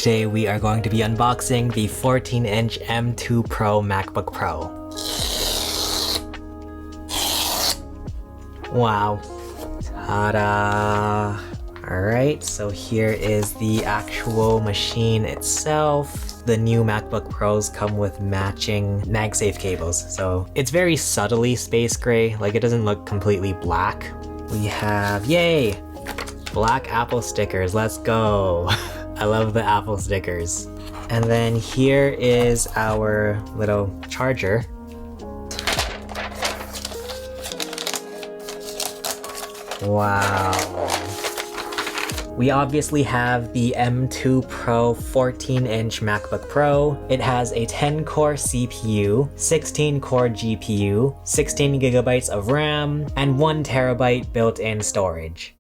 Today we are going to be unboxing the 14-inch M2 Pro MacBook Pro. Wow. Ta-da! Alright, so here is the actual machine itself. The new MacBook Pros come with matching MagSafe cables, so it's very subtly space gray, like it doesn't look completely black. We have, yay! Black Apple stickers, let's go! I love the Apple stickers. And then here is our little charger. Wow. We obviously have the M2 Pro 14-inch MacBook Pro. It has a 10-core CPU, 16-core GPU, 16 gigabytes of RAM, and 1 terabyte built-in storage.